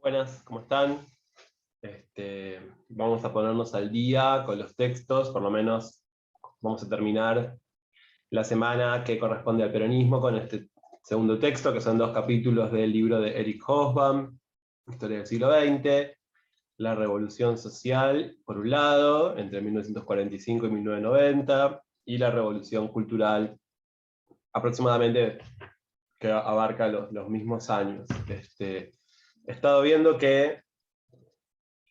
Buenas, ¿cómo están? Vamos a ponernos al día con los textos, por lo menos vamos a terminar la semana que corresponde al peronismo con este segundo texto, que son 2 capítulos del libro de Eric Hobsbawm, Historia del siglo XX, la revolución social, por un lado, entre 1945 y 1990, y la revolución cultural, aproximadamente, que abarca los mismos años. He estado viendo que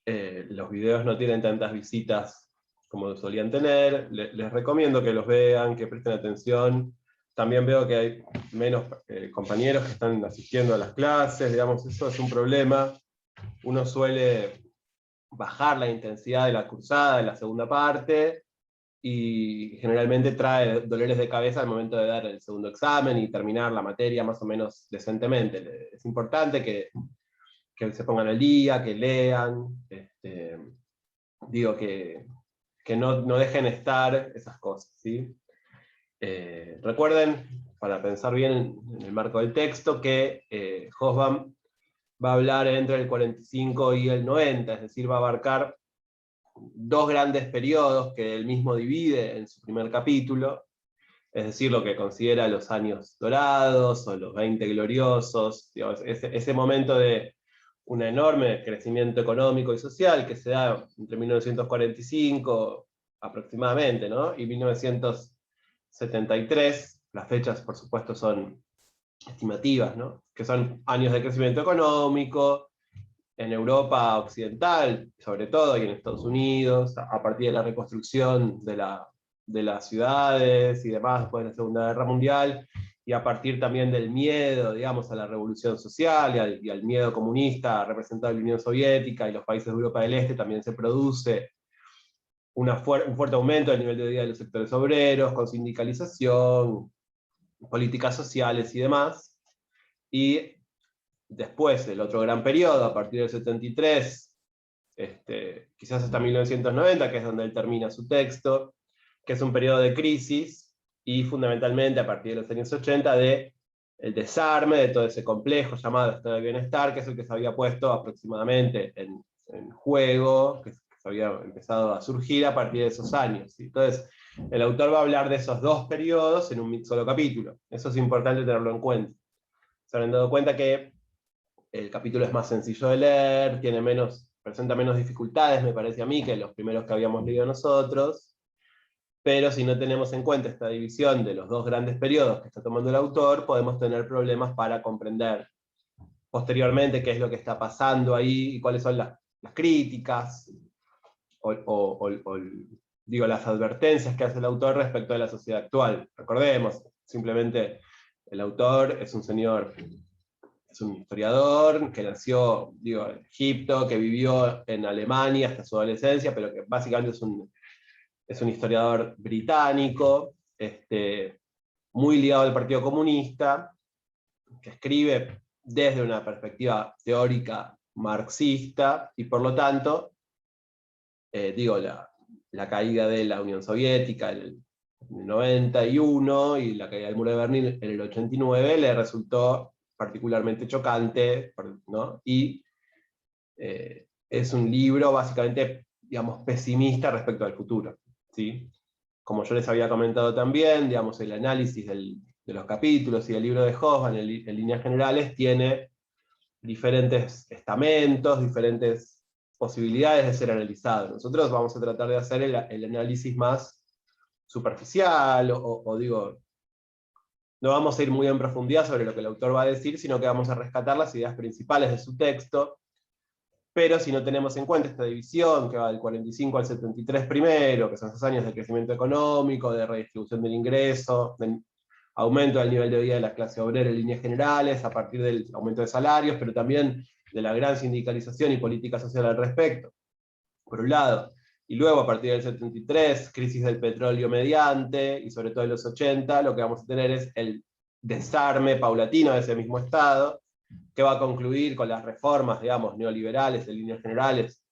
los videos no tienen tantas visitas como solían tener. Les recomiendo que los vean, que presten atención. También veo que hay menos compañeros que están asistiendo a las clases, digamos, eso es un problema. Uno suele bajar la intensidad de la cursada en la segunda parte, y generalmente trae dolores de cabeza al momento de dar el segundo examen y terminar la materia más o menos decentemente. Es importante que se pongan al día, que lean, digo que no dejen estar esas cosas, ¿sí? Recuerden, para pensar bien en el marco del texto, que Hobsbawm va a hablar entre el 45 y el 90, es decir, va a abarcar 2 grandes periodos que él mismo divide en su primer capítulo, es decir, lo que considera los años dorados o los 20 gloriosos, digamos, ese momento de un enorme crecimiento económico y social que se da entre 1945 aproximadamente, ¿no? Y 1973, las fechas por supuesto son estimativas, ¿no? Que son años de crecimiento económico en Europa occidental, sobre todo, y en Estados Unidos, a partir de la reconstrucción de las ciudades y demás después de la Segunda Guerra Mundial, y a partir también del miedo, digamos, a la revolución social y al miedo comunista representado en la Unión Soviética y los países de Europa del Este, también se produce un fuerte aumento del nivel de vida de los sectores obreros, con sindicalización, políticas sociales y demás. Y después, el otro gran periodo, a partir del 73, quizás hasta 1990, que es donde él termina su texto, que es un periodo de crisis, y fundamentalmente a partir de los años 80 de el desarme de todo ese complejo llamado estado de bienestar, que es el que se había puesto aproximadamente en juego, que se había empezado a surgir a partir de esos años. Entonces, el autor va a hablar de esos 2 periodos en un solo capítulo. Eso es importante tenerlo en cuenta. Se habrán dado cuenta que el capítulo es más sencillo de leer, presenta menos dificultades, me parece a mí, que los primeros que habíamos leído nosotros, pero si no tenemos en cuenta esta división de los 2 grandes periodos que está tomando el autor, podemos tener problemas para comprender posteriormente qué es lo que está pasando ahí y cuáles son las críticas digo, las advertencias que hace el autor respecto de la sociedad actual. Recordemos, simplemente el autor es un historiador que nació, digo, en Egipto, que vivió en Alemania hasta su adolescencia, pero que básicamente es un historiador británico, muy ligado al Partido Comunista, que escribe desde una perspectiva teórica marxista, y por lo tanto, digo, la caída de la Unión Soviética en el 91 y la caída del muro de Berlín en el 89 le resultó particularmente chocante, ¿no? Y es un libro básicamente, digamos, pesimista respecto al futuro, ¿sí? Como yo les había comentado también, digamos, el análisis de los capítulos y del libro de Hobsbawm en líneas generales tiene diferentes estamentos, diferentes posibilidades de ser analizado. Nosotros vamos a tratar de hacer el análisis más superficial, o digo, no vamos a ir muy en profundidad sobre lo que el autor va a decir, sino que vamos a rescatar las ideas principales de su texto. Pero si no tenemos en cuenta esta división que va del 45 al 73 primero, que son esos años de crecimiento económico, de redistribución del ingreso, de aumento del nivel de vida de la clase obrera en líneas generales, a partir del aumento de salarios, pero también de la gran sindicalización y política social al respecto, por un lado. Y luego, a partir del 73, crisis del petróleo mediante, y sobre todo en los 80, lo que vamos a tener es el desarme paulatino de ese mismo Estado, que va a concluir con las reformas, digamos, neoliberales en líneas generales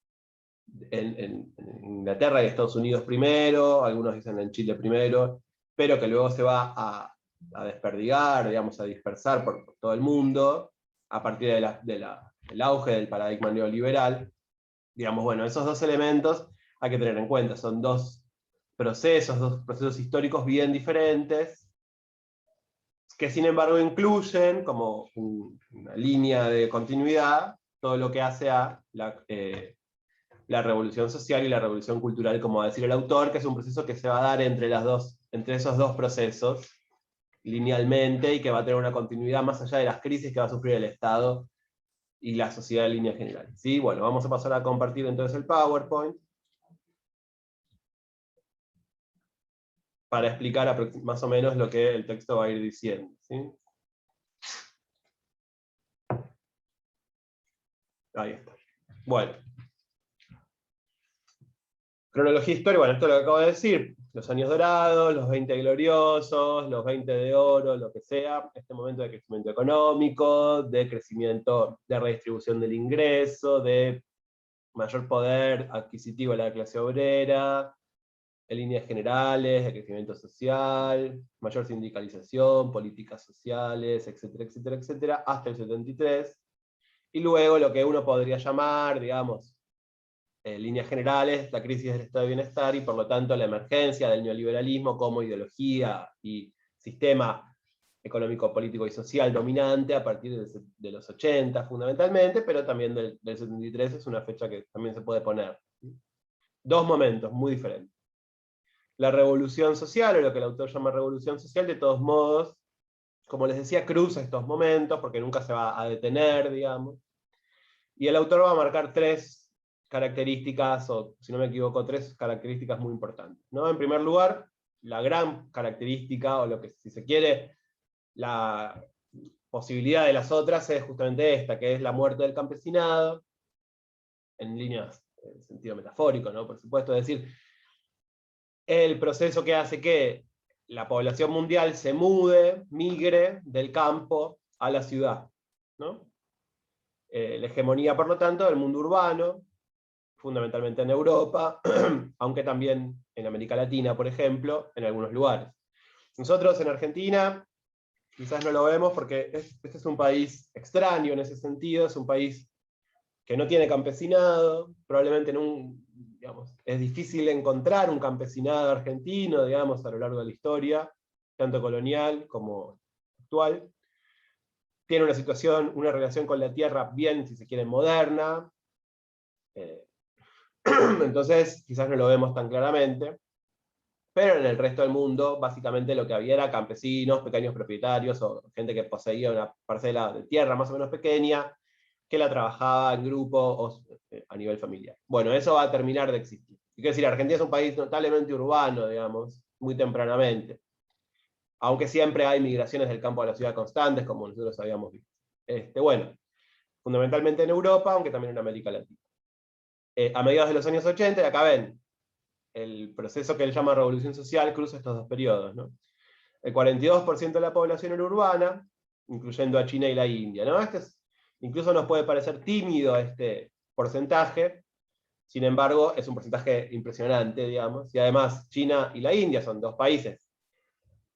en Inglaterra y Estados Unidos primero, algunos dicen en Chile primero, pero que luego se va a desperdigar, digamos, a dispersar por todo el mundo, a partir de el auge del paradigma neoliberal, digamos, bueno, esos dos elementos hay que tener en cuenta, son dos procesos históricos bien diferentes, que sin embargo incluyen como una línea de continuidad todo lo que hace a la revolución social y la revolución cultural, como va a decir el autor, que es un proceso que se va a dar entre esos dos procesos, linealmente, y que va a tener una continuidad más allá de las crisis que va a sufrir el Estado y la sociedad en líneas generales. ¿Sí? Bueno, vamos a pasar a compartir entonces el PowerPoint para explicar más o menos lo que el texto va a ir diciendo. ¿Sí? Ahí está. Bueno. Cronología histórica, bueno, esto es lo que acabo de decir. Los años dorados, los 20 gloriosos, los 20 de oro, lo que sea. Este momento de crecimiento económico, de crecimiento, de redistribución del ingreso, de mayor poder adquisitivo de la clase obrera, en líneas generales, de crecimiento social, mayor sindicalización, políticas sociales, etcétera, etcétera, etcétera, hasta el 73. Y luego lo que uno podría llamar, digamos, en líneas generales, la crisis del estado de bienestar y por lo tanto la emergencia del neoliberalismo como ideología y sistema económico, político y social dominante a partir de los 80 fundamentalmente, pero también del 73 es una fecha que también se puede poner. Dos momentos muy diferentes. La revolución social, o lo que el autor llama revolución social, de todos modos, como les decía, cruza estos momentos porque nunca se va a detener, digamos. Y el autor va a marcar tres características, o si no me equivoco, tres características muy importantes, ¿no? En primer lugar, la gran característica, o lo que, si se quiere, la posibilidad de las otras es justamente esta, que es la muerte del campesinado, en líneas, en sentido metafórico, ¿no? Por supuesto, es decir, el proceso que hace que la población mundial se migre del campo a la ciudad, ¿no? La hegemonía, por lo tanto, del mundo urbano, fundamentalmente en Europa, aunque también en América Latina, por ejemplo, en algunos lugares. Nosotros en Argentina quizás no lo vemos porque este es un país extraño en ese sentido, es un país que no tiene campesinado, probablemente digamos, es difícil encontrar un campesinado argentino, digamos, a lo largo de la historia, tanto colonial como actual. Tiene una situación, una relación con la tierra bien, si se quiere, moderna. Entonces, quizás no lo vemos tan claramente, pero en el resto del mundo, básicamente lo que había era campesinos, pequeños propietarios, o gente que poseía una parcela de tierra más o menos pequeña, que la trabajaba en grupo o a nivel familiar. Bueno, eso va a terminar de existir. Y quiero decir, Argentina es un país notablemente urbano, digamos, muy tempranamente, aunque siempre hay migraciones del campo a la ciudad constantes, como nosotros habíamos visto. Bueno, fundamentalmente en Europa, aunque también en América Latina. A mediados de los años 80, y acá ven, el proceso que él llama revolución social cruza estos dos periodos, ¿no? El 42% de la población era urbana, incluyendo a China y la India, ¿no? Incluso nos puede parecer tímido este porcentaje, sin embargo, es un porcentaje impresionante, digamos, y además China y la India son dos países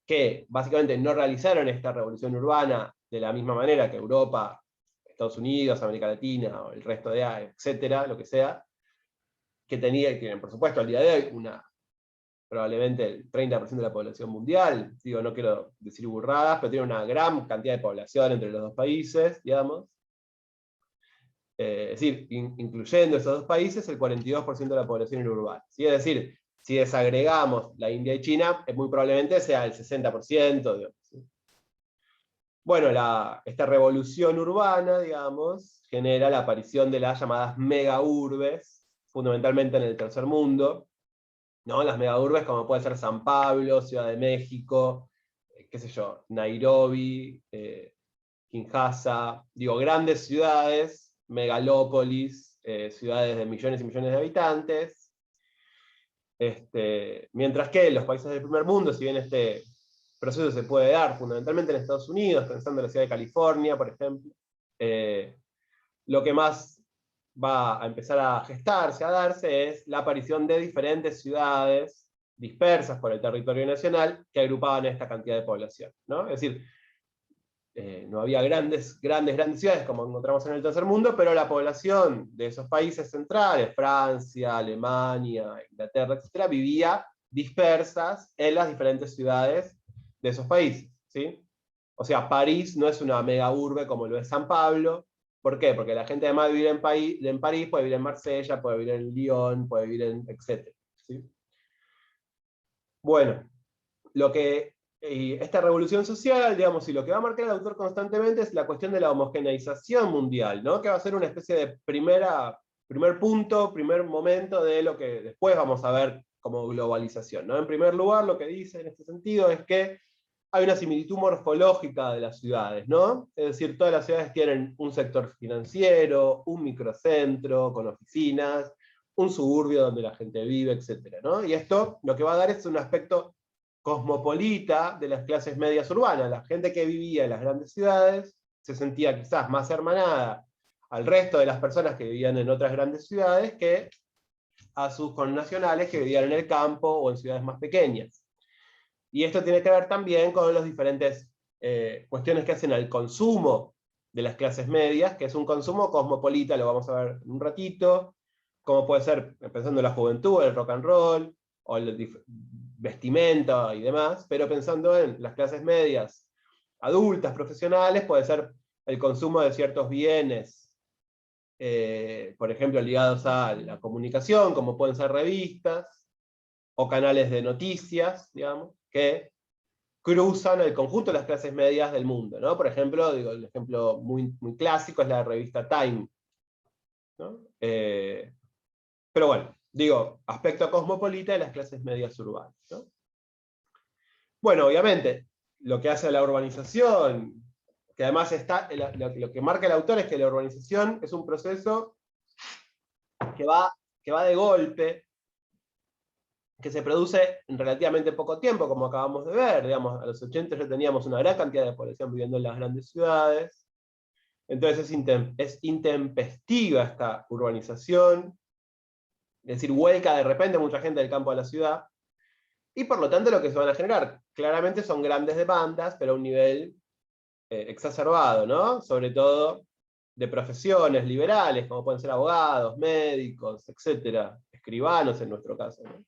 que básicamente no realizaron esta revolución urbana de la misma manera que Europa, Estados Unidos, América Latina, o el resto de etcétera, lo que sea, que tienen, por supuesto, al día de hoy, probablemente el 30% de la población mundial, digo, no quiero decir burradas, pero tiene una gran cantidad de población entre los dos países, digamos. Es decir, incluyendo esos dos países, el 42% de la población era urbana. ¿Sí? Es decir, si desagregamos la India y China, muy probablemente sea el 60%. Digamos, ¿sí? Bueno, esta revolución urbana, digamos, genera la aparición de las llamadas megaurbes, fundamentalmente en el tercer mundo, ¿no? Las megaurbes como puede ser San Pablo, Ciudad de México, qué sé yo, Nairobi, Kinshasa, digo, grandes ciudades, megalópolis, ciudades de millones y millones de habitantes. Mientras que en los países del primer mundo, si bien este proceso se puede dar fundamentalmente en Estados Unidos, pensando en la ciudad de California, por ejemplo, lo que más va a empezar a gestarse, a darse, es la aparición de diferentes ciudades dispersas por el territorio nacional que agrupaban esta cantidad de población, ¿no? Es decir, no había grandes ciudades como encontramos en el tercer mundo, pero la población de esos países centrales, Francia, Alemania, Inglaterra, etc., vivía dispersas en las diferentes ciudades de esos países, ¿sí? O sea, París no es una mega urbe como lo es San Pablo. ¿Por qué? Porque la gente además de vivir en París, puede vivir en Marsella, puede vivir en Lyon, puede vivir en etc., ¿sí? Bueno, esta revolución social, digamos, y lo que va a marcar el autor constantemente es la cuestión de la homogeneización mundial, ¿no? Que va a ser una especie de primer punto, primer momento de lo que después vamos a ver como globalización, ¿no? En primer lugar, lo que dice en este sentido es que hay una similitud morfológica de las ciudades, ¿no? Es decir, todas las ciudades tienen un sector financiero, un microcentro con oficinas, un suburbio donde la gente vive, etc., ¿no? Y esto lo que va a dar es un aspecto cosmopolita de las clases medias urbanas. La gente que vivía en las grandes ciudades se sentía quizás más hermanada al resto de las personas que vivían en otras grandes ciudades que a sus connacionales que vivían en el campo o en ciudades más pequeñas. Y esto tiene que ver también con las diferentes cuestiones que hacen al consumo de las clases medias, que es un consumo cosmopolita, lo vamos a ver en un ratito, como puede ser, pensando en la juventud, el rock and roll, o el vestimenta y demás, pero pensando en las clases medias adultas, profesionales, puede ser el consumo de ciertos bienes, por ejemplo, ligados a la comunicación, como pueden ser revistas, o canales de noticias, digamos, que cruzan el conjunto de las clases medias del mundo, ¿no? Por ejemplo, digo, el ejemplo muy, muy clásico es la revista Time, ¿no? Pero bueno, digo, aspecto cosmopolita de las clases medias urbanas, ¿no? Bueno, obviamente, lo que hace la urbanización, que además está, lo que marca el autor es que la urbanización es un proceso que va de golpe, que se produce en relativamente poco tiempo, como acabamos de ver. Digamos, a los 80 ya teníamos una gran cantidad de población viviendo en las grandes ciudades. Entonces es intempestiva esta urbanización, es decir, vuelca de repente mucha gente del campo a la ciudad, y por lo tanto lo que se van a generar claramente son grandes demandas, pero a un nivel exacerbado, ¿no? Sobre todo de profesiones liberales, como pueden ser abogados, médicos, etcétera, escribanos en nuestro caso, ¿no?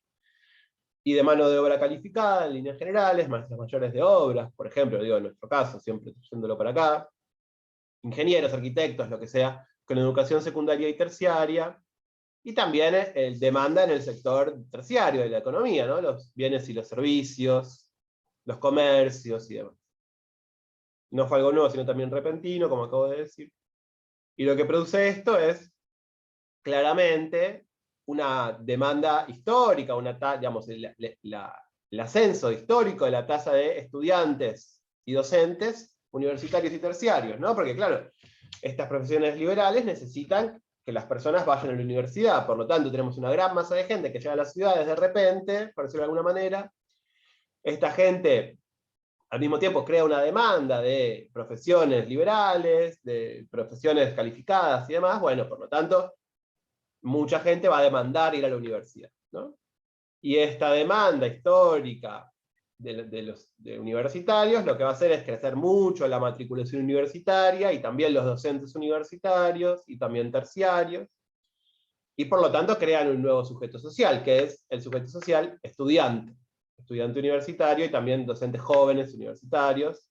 Y de mano de obra calificada, en líneas generales, maestros mayores de obras, por ejemplo, digo en nuestro caso, siempre trayéndolo para acá, ingenieros, arquitectos, lo que sea, con educación secundaria y terciaria, y también demanda en el sector terciario de la economía, ¿no? Los bienes y los servicios, los comercios y demás. No fue algo nuevo, sino también repentino, como acabo de decir. Y lo que produce esto es, claramente, una demanda histórica, digamos, el ascenso histórico de la tasa de estudiantes y docentes universitarios y terciarios, ¿no? Porque claro, estas profesiones liberales necesitan que las personas vayan a la universidad, por lo tanto tenemos una gran masa de gente que llega a las ciudades de repente, por decirlo de alguna manera. Esta gente al mismo tiempo crea una demanda de profesiones liberales, de profesiones calificadas y demás. Bueno, por lo tanto, mucha gente va a demandar ir a la universidad, ¿no? Y esta demanda histórica de los universitarios lo que va a hacer es crecer mucho la matriculación universitaria y también los docentes universitarios y también terciarios, y por lo tanto crean un nuevo sujeto social, que es el sujeto social estudiante universitario y también docentes jóvenes universitarios,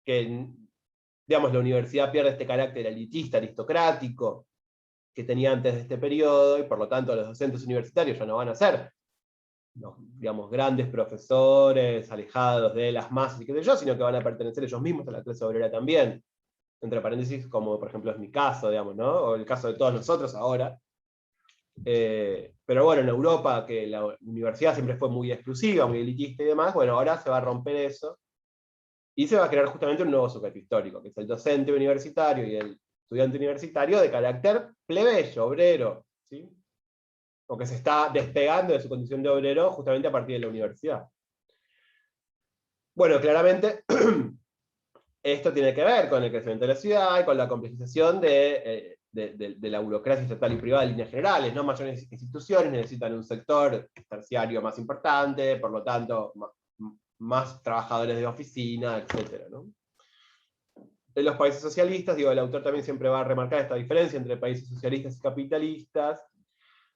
que, digamos, la universidad pierde este carácter elitista, aristocrático, que tenía antes de este periodo, y por lo tanto los docentes universitarios ya no van a ser, digamos, grandes profesores alejados de las masas y qué sé yo, sino que van a pertenecer ellos mismos a la clase obrera también, entre paréntesis, como por ejemplo es mi caso, digamos, ¿no? O el caso de todos nosotros ahora. Pero bueno, en Europa, que la universidad siempre fue muy exclusiva, muy elitista y demás, bueno, ahora se va a romper eso, y se va a crear justamente un nuevo sujeto histórico, que es el docente universitario y el estudiante universitario de carácter plebeyo, obrero, ¿sí? O que se está despegando de su condición de obrero justamente a partir de la universidad. Bueno, claramente esto tiene que ver con el crecimiento de la ciudad y con la complejización de la burocracia estatal y privada en líneas generales, ¿no? Mayores instituciones necesitan un sector terciario más importante, por lo tanto, más trabajadores de oficina, etc., ¿no? en los países socialistas, digo, el autor también siempre va a remarcar esta diferencia entre países socialistas y capitalistas.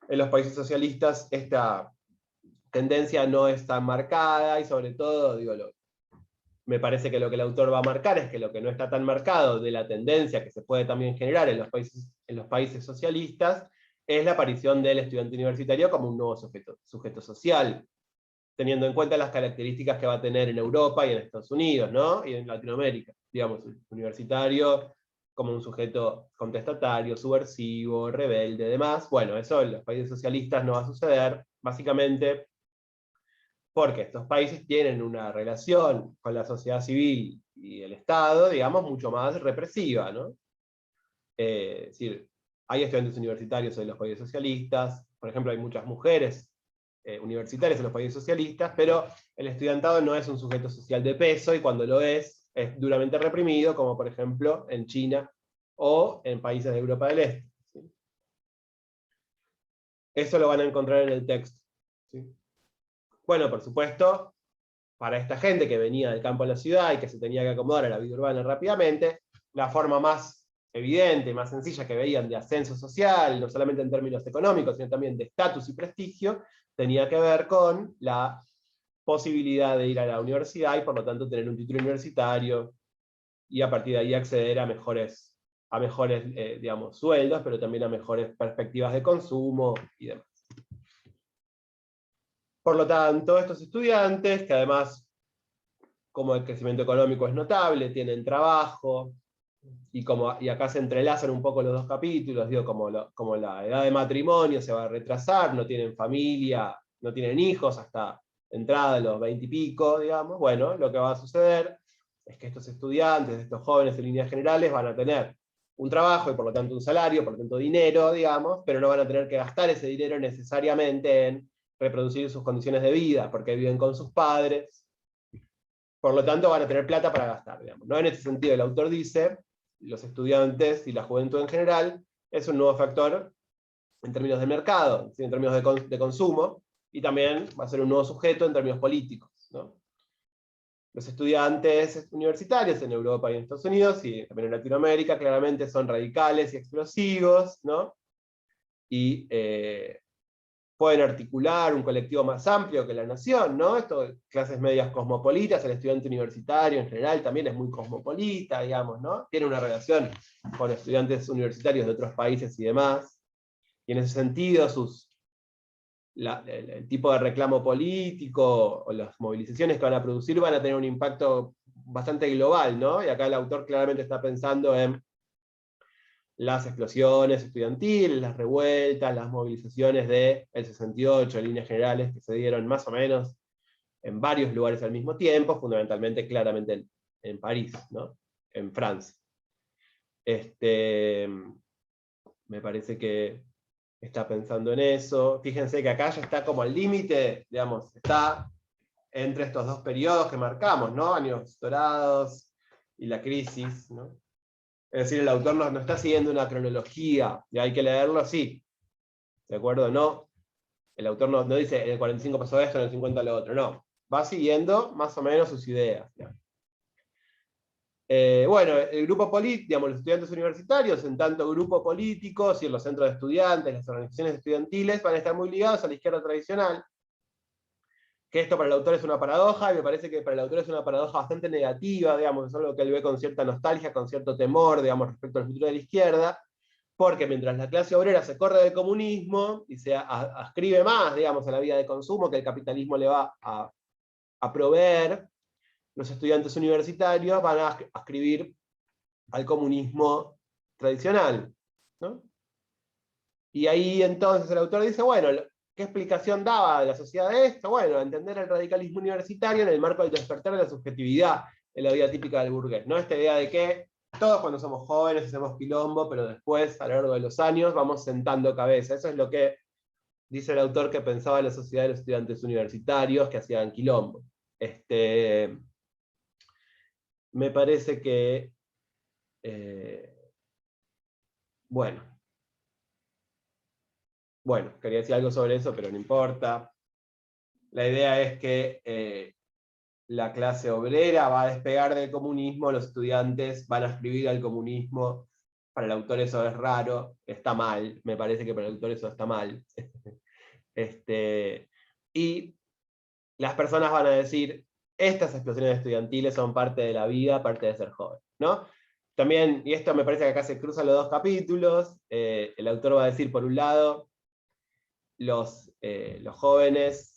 En los países socialistas esta tendencia no es tan marcada, y sobre todo, digo, me parece que lo que el autor va a marcar es que lo que no está tan marcado de la tendencia que se puede también generar en los países socialistas es la aparición del estudiante universitario como un nuevo sujeto social, teniendo en cuenta las características que va a tener en Europa y en Estados Unidos, ¿no? Y en Latinoamérica, digamos, el universitario como un sujeto contestatario, subversivo, rebelde, demás. Bueno, eso en los países socialistas no va a suceder, básicamente porque estos países tienen una relación con la sociedad civil y el Estado, digamos, mucho más represiva, ¿no? Es decir, hay estudiantes universitarios en los países socialistas, por ejemplo, hay muchas mujeres universitarias en los países socialistas, pero el estudiantado no es un sujeto social de peso, y cuando lo es duramente reprimido, como por ejemplo en China o en países de Europa del Este. ¿Sí? Eso lo van a encontrar en el texto. ¿Sí? Bueno, por supuesto, para esta gente que venía del campo a la ciudad y que se tenía que acomodar a la vida urbana rápidamente, la forma más evidente, más sencilla que veían de ascenso social, no solamente en términos económicos, sino también de estatus y prestigio, tenía que ver con la posibilidad de ir a la universidad y por lo tanto tener un título universitario, y a partir de ahí acceder a mejores digamos, sueldos, pero también a mejores perspectivas de consumo y demás. Por lo tanto, estos estudiantes, que además, como el crecimiento económico es notable, tienen trabajo, y acá se entrelazan un poco los dos capítulos, digo, como la edad de matrimonio se va a retrasar, no tienen familia, no tienen hijos hasta entrada de los 20 y pico, digamos, bueno, lo que va a suceder es que estos estudiantes, estos jóvenes en líneas generales, van a tener un trabajo y por lo tanto un salario, por lo tanto dinero, digamos, pero no van a tener que gastar ese dinero necesariamente en reproducir sus condiciones de vida, porque viven con sus padres, por lo tanto van a tener plata para gastar, digamos, ¿no? En ese sentido el autor dice, los estudiantes y la juventud en general es un nuevo factor en términos de mercado, en términos de consumo, y también va a ser un nuevo sujeto en términos políticos, ¿no? Los estudiantes universitarios en Europa y en Estados Unidos, y también en Latinoamérica, claramente son radicales y explosivos, ¿no? Y pueden articular un colectivo más amplio que la nación, ¿no? Esto, clases medias cosmopolitas, el estudiante universitario en general también es muy cosmopolita, digamos, ¿no? Tiene una relación con estudiantes universitarios de otros países y demás, y en ese sentido el tipo de reclamo político o las movilizaciones que van a producir van a tener un impacto bastante global, ¿no? Y acá el autor claramente está pensando en las explosiones estudiantiles, las revueltas, las movilizaciones del 68, en líneas generales, que se dieron más o menos en varios lugares al mismo tiempo, fundamentalmente, claramente en París, ¿no? En Francia. Me parece que está pensando en eso. Fíjense que acá ya está como al límite, digamos, está entre estos dos periodos que marcamos, ¿no? Años dorados y la crisis, ¿no? Es decir, el autor no está siguiendo una cronología, y hay que leerlo así, ¿de acuerdo? No, el autor no dice, en el 45 pasó esto, en el 50 lo otro, no. Va siguiendo más o menos sus ideas. Bueno, el grupo político, digamos, los estudiantes universitarios, en tanto grupo político, si los centros de estudiantes, las organizaciones estudiantiles, van a estar muy ligados a la izquierda tradicional, que esto para el autor es una paradoja, y me parece que para el autor es una paradoja bastante negativa, digamos, es algo que él ve con cierta nostalgia, con cierto temor, digamos, respecto al futuro de la izquierda, porque mientras la clase obrera se corre del comunismo y se ascribe más, digamos, a la vida de consumo que el capitalismo le va a proveer, los estudiantes universitarios van a ascribir al comunismo tradicional, ¿no? Y ahí entonces el autor dice, bueno, ¿qué explicación daba de la sociedad de esto? Bueno, entender el radicalismo universitario en el marco del despertar de la subjetividad en la vida típica del burgués, ¿no? Esta idea de que todos cuando somos jóvenes hacemos quilombo, pero después, a lo largo de los años, vamos sentando cabeza. Eso es lo que dice el autor que pensaba en la sociedad de los estudiantes universitarios que hacían quilombo. Me parece que, bueno, quería decir algo sobre eso, pero no importa. La idea es que la clase obrera va a despegar del comunismo, los estudiantes van a escribir al comunismo. Para el autor eso es raro, está mal, me parece que para el autor eso está mal. Y las personas van a decir, estas explosiones estudiantiles son parte de la vida, parte de ser joven, ¿no? También, y esto me parece que acá se cruzan los dos capítulos, el autor va a decir, por un lado, los jóvenes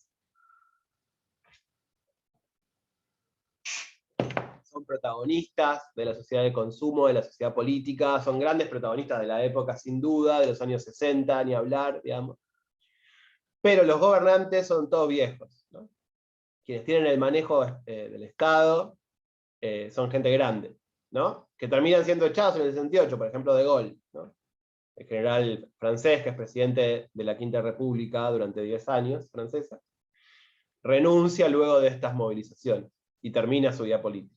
son protagonistas de la sociedad de consumo, de la sociedad política, son grandes protagonistas de la época, sin duda, de los años 60, ni hablar, digamos. Pero los gobernantes son todos viejos, ¿no? Quienes tienen el manejo del Estado son gente grande, ¿no? Que terminan siendo echados en el 68, por ejemplo, De Gaulle, ¿no? El general francés, que es presidente de la Quinta República durante 10 años, francesa, renuncia luego de estas movilizaciones y termina su vida política.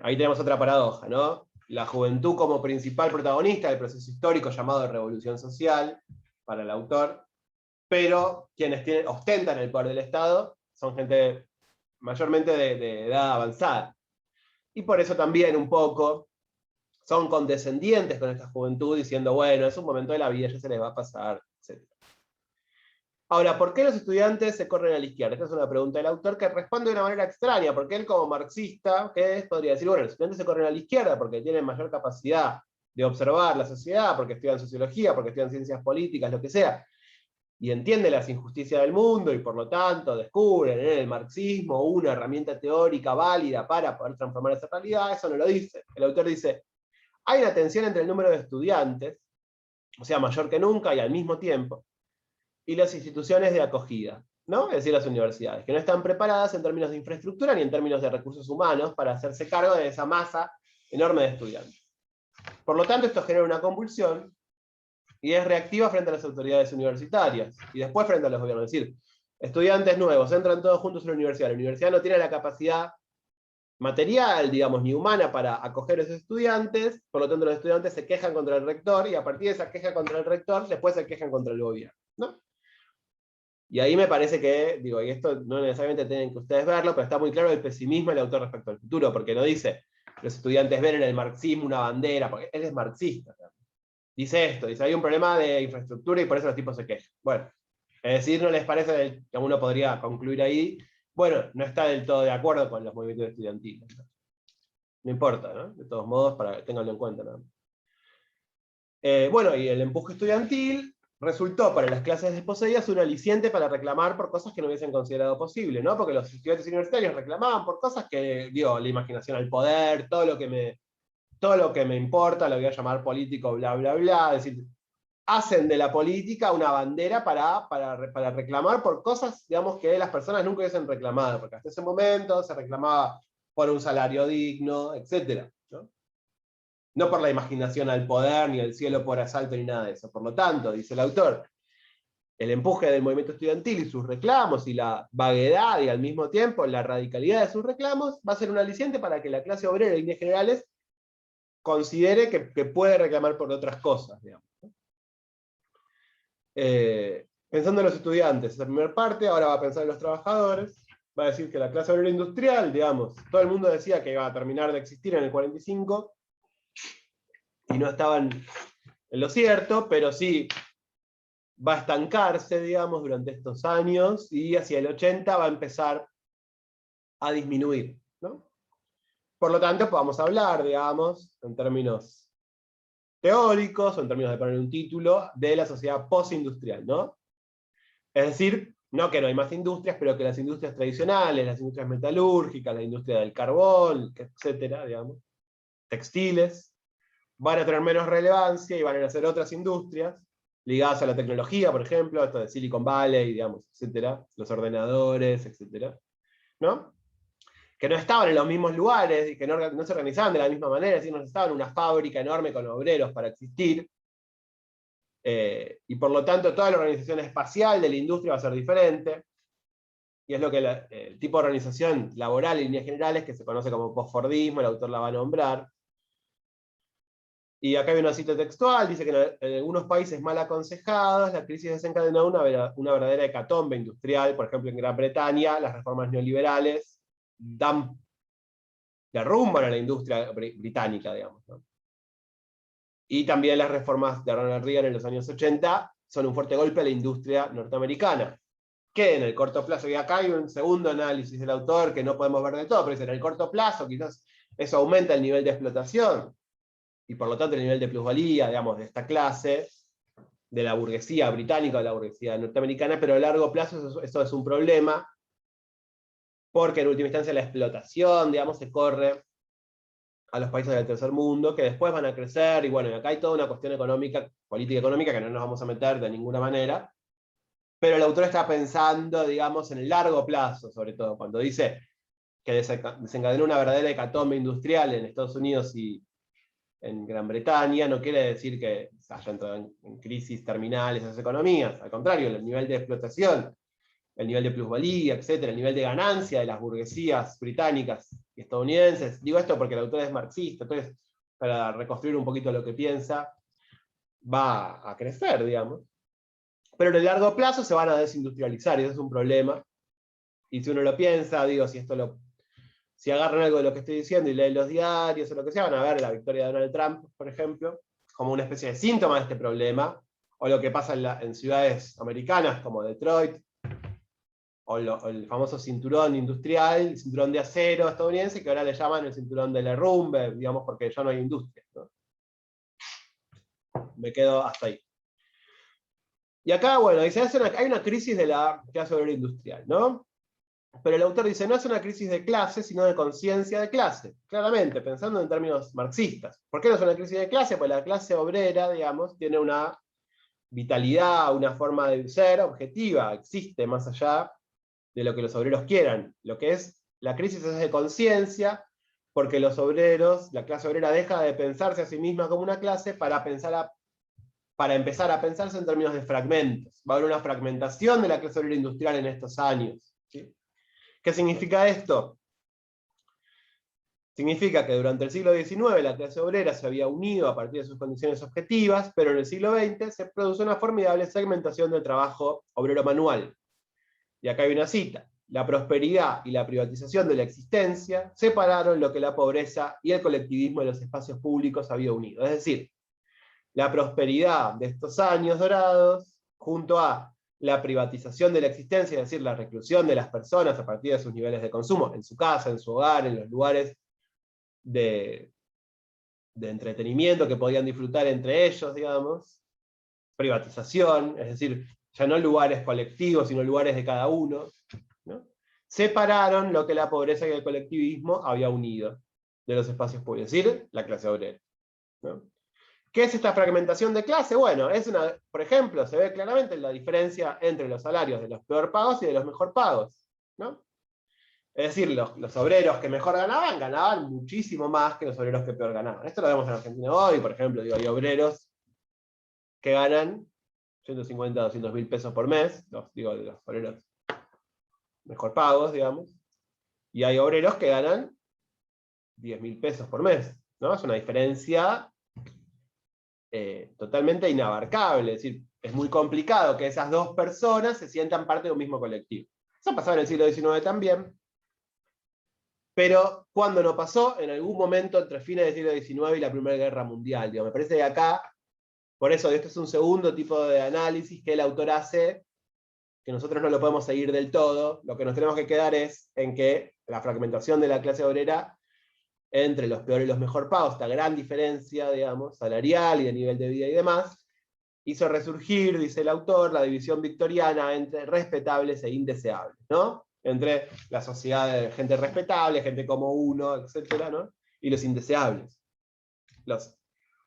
Ahí tenemos otra paradoja, ¿no? La juventud como principal protagonista del proceso histórico llamado revolución social, para el autor, pero quienes ostentan el poder del Estado son gente mayormente de edad avanzada. Y por eso también un poco son condescendientes con esta juventud, diciendo, bueno, es un momento de la vida, ya se les va a pasar, etc. Ahora, ¿por qué los estudiantes se corren a la izquierda? Esta es una pregunta del autor que responde de una manera extraña, porque él como marxista, ¿qué es? Podría decir, bueno, los estudiantes se corren a la izquierda porque tienen mayor capacidad de observar la sociedad, porque estudian sociología, porque estudian ciencias políticas, lo que sea, y entienden las injusticias del mundo, y por lo tanto descubren en el marxismo una herramienta teórica válida para poder transformar esa realidad. Eso no lo dice. El autor dice, hay una tensión entre el número de estudiantes, o sea, mayor que nunca y al mismo tiempo, y las instituciones de acogida, ¿no? Es decir, las universidades, que no están preparadas en términos de infraestructura ni en términos de recursos humanos para hacerse cargo de esa masa enorme de estudiantes. Por lo tanto, esto genera una convulsión y es reactiva frente a las autoridades universitarias y después frente a los gobiernos. Es decir, estudiantes nuevos entran todos juntos a la universidad no tiene la capacidad material, digamos, ni humana para acoger a esos estudiantes, por lo tanto los estudiantes se quejan contra el rector y a partir de esa queja contra el rector después se quejan contra el gobierno, ¿no? Y ahí me parece que, digo, y esto no necesariamente tienen que ustedes verlo, pero está muy claro el pesimismo del autor respecto al futuro, porque no dice, los estudiantes ven en el marxismo una bandera, porque él es marxista. Dice esto, dice, hay un problema de infraestructura y por eso los tipos se quejan. Bueno, es decir, ¿no les parece que uno podría concluir ahí? Bueno, no está del todo de acuerdo con los movimientos estudiantiles. No importa, ¿no? De todos modos, para que tenganlo en cuenta, ¿no? Bueno, y el empuje estudiantil resultó para las clases desposeídas un aliciente para reclamar por cosas que no hubiesen considerado posible, ¿no? Porque los estudiantes universitarios reclamaban por cosas que, digo, la imaginación al poder, todo lo que me importa, lo voy a llamar político, bla, bla, bla, es decir, hacen de la política una bandera para reclamar por cosas, digamos, que las personas nunca hubiesen reclamado, porque hasta ese momento se reclamaba por un salario digno, etc. ¿No? No por la imaginación al poder, ni el cielo por asalto, ni nada de eso. Por lo tanto, dice el autor, el empuje del movimiento estudiantil y sus reclamos, y la vaguedad, y al mismo tiempo la radicalidad de sus reclamos, va a ser un aliciente para que la clase obrera, en líneas generales, considere que puede reclamar por otras cosas, digamos. Pensando en los estudiantes, esa primera parte, ahora va a pensar en los trabajadores, va a decir que la clase obrera industrial, digamos, todo el mundo decía que iba a terminar de existir en el 45, y no estaban en lo cierto, pero sí va a estancarse, digamos, durante estos años, y hacia el 80 va a empezar a disminuir, ¿no? Por lo tanto, podemos hablar, digamos, en términos teóricos, o en términos de poner un título, de la sociedad postindustrial, ¿no? Es decir, no que no hay más industrias, pero que las industrias tradicionales, las industrias metalúrgicas, la industria del carbón, etcétera, digamos, textiles, van a tener menos relevancia y van a nacer otras industrias ligadas a la tecnología, por ejemplo, esto de Silicon Valley, digamos, etcétera, los ordenadores, etcétera, ¿no? Que no estaban en los mismos lugares y que no se organizaban de la misma manera, es decir, no estaban en una fábrica enorme con obreros para existir, y por lo tanto toda la organización espacial de la industria va a ser diferente, y es lo que el tipo de organización laboral en líneas generales, que se conoce como postfordismo, el autor la va a nombrar. Y acá hay una cita textual, dice que en algunos países mal aconsejados, la crisis desencadenó una verdadera hecatombe industrial, por ejemplo en Gran Bretaña, las reformas neoliberales derrumban a la industria británica, digamos, ¿no? Y también las reformas de Ronald Reagan en los años 80 son un fuerte golpe a la industria norteamericana, que en el corto plazo, y acá hay un segundo análisis del autor que no podemos ver de todo, pero dice, en el corto plazo quizás eso aumenta el nivel de explotación, y por lo tanto el nivel de plusvalía, digamos, de esta clase, de la burguesía británica o de la burguesía norteamericana, pero a largo plazo eso es un problema, porque en última instancia la explotación, digamos, se corre a los países del tercer mundo, que después van a crecer, y bueno, y acá hay toda una cuestión económica, política económica, que no nos vamos a meter de ninguna manera, pero el autor está pensando, digamos, en el largo plazo, sobre todo, cuando dice que desencadenó una verdadera hecatombe industrial en Estados Unidos y en Gran Bretaña, no quiere decir que se haya entrado en crisis terminales esas economías, al contrario, el nivel de explotación, el nivel de plusvalía, etcétera, el nivel de ganancia de las burguesías británicas y estadounidenses. Digo esto porque el autor es marxista, entonces, para reconstruir un poquito lo que piensa, va a crecer, digamos. Pero en el largo plazo se van a desindustrializar, y eso es un problema. Y si uno lo piensa, digo, si agarran algo de lo que estoy diciendo y leen los diarios o lo que sea, van a ver la victoria de Donald Trump, por ejemplo, como una especie de síntoma de este problema, o lo que pasa en ciudades americanas como Detroit, o el famoso cinturón industrial, el cinturón de acero estadounidense, que ahora le llaman el cinturón del derrumbe, digamos, porque ya no hay industria, ¿no? Me quedo hasta ahí. Y acá, bueno, dice, hay una crisis de la clase obrera industrial, ¿no? Pero el autor dice, no es una crisis de clase, sino de conciencia de clase. Claramente, pensando en términos marxistas. ¿Por qué no es una crisis de clase? Pues la clase obrera, digamos, tiene una vitalidad, una forma de ser objetiva, existe más allá de lo que los obreros quieran. Lo que es la crisis es de conciencia, porque los obreros, la clase obrera deja de pensarse a sí misma como una clase para empezar a pensarse en términos de fragmentos. Va a haber una fragmentación de la clase obrera industrial en estos años, ¿sí? ¿Qué significa esto? Significa que durante el siglo XIX la clase obrera se había unido a partir de sus condiciones objetivas, pero en el siglo XX se produce una formidable segmentación del trabajo obrero manual. Y acá hay una cita. La prosperidad y la privatización de la existencia separaron lo que la pobreza y el colectivismo de los espacios públicos había unido. Es decir, la prosperidad de estos años dorados, junto a la privatización de la existencia, es decir, la reclusión de las personas a partir de sus niveles de consumo, en su casa, en su hogar, en los lugares de entretenimiento que podían disfrutar entre ellos, digamos, privatización, es decir, ya no lugares colectivos, sino lugares de cada uno, ¿no? Separaron lo que la pobreza y el colectivismo había unido de los espacios públicos, es decir, la clase obrera, ¿no? ¿Qué es esta fragmentación de clase? Bueno, por ejemplo, se ve claramente la diferencia entre los salarios de los peor pagos y de los mejor pagos, ¿no? Es decir, los obreros que mejor ganaban muchísimo más que los obreros que peor ganaban. Esto lo vemos en Argentina hoy, por ejemplo, digo, hay obreros que ganan 150 a 200 mil pesos por mes, los obreros mejor pagos, digamos, y hay obreros que ganan 10.000 pesos por mes, ¿no? Es una diferencia totalmente inabarcable, es decir, es muy complicado que esas dos personas se sientan parte de un mismo colectivo. Eso pasaba en el siglo XIX también, pero cuando no pasó, en algún momento entre fines del siglo XIX y la Primera Guerra Mundial. Digo, me parece que acá, por eso este es un segundo tipo de análisis que el autor hace, que nosotros no lo podemos seguir del todo. Lo que nos tenemos que quedar es en que la fragmentación de la clase obrera entre los peores y los mejor pagos, esta gran diferencia, digamos, salarial y de nivel de vida y demás, hizo resurgir, dice el autor, la división victoriana entre respetables e indeseables, ¿no? Entre la sociedad de gente respetable, gente como uno, etcétera, ¿no? Y los indeseables. Los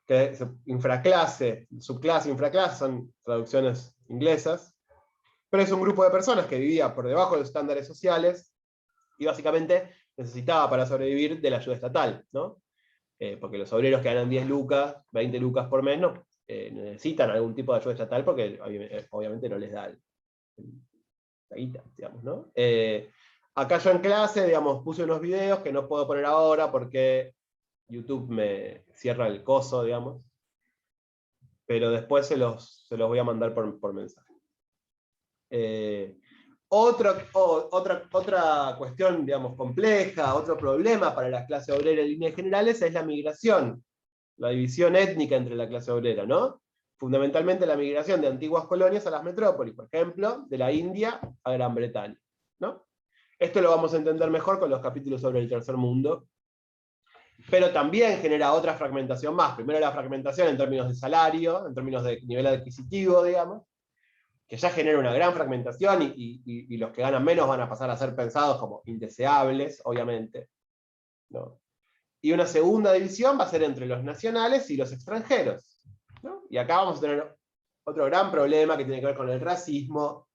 que infraclase, subclase, infraclase, son traducciones inglesas, pero es un grupo de personas que vivía por debajo de los estándares sociales y básicamente necesitaba para sobrevivir de la ayuda estatal, ¿no? Porque los obreros que ganan 10 lucas, 20 lucas por mes, no, necesitan algún tipo de ayuda estatal porque obviamente no les da la guita, digamos, ¿no? Acá yo en clase, digamos, puse unos videos que no puedo poner ahora porque YouTube me cierra el coso, digamos, pero después se los voy a mandar por mensaje. Otra cuestión, digamos, compleja, otro problema para la clase obrera en líneas generales es la migración, la división étnica entre la clase obrera, ¿no? Fundamentalmente la migración de antiguas colonias a las metrópolis, por ejemplo, de la India a Gran Bretaña, ¿no? Esto lo vamos a entender mejor con los capítulos sobre el tercer mundo, pero también genera otra fragmentación más. Primero la fragmentación en términos de salario, en términos de nivel adquisitivo, digamos, que ya genera una gran fragmentación y los que ganan menos van a pasar a ser pensados como indeseables, obviamente, ¿no? Y una segunda división va a ser entre los nacionales y los extranjeros, ¿no? Y acá vamos a tener otro gran problema que tiene que ver con el racismo,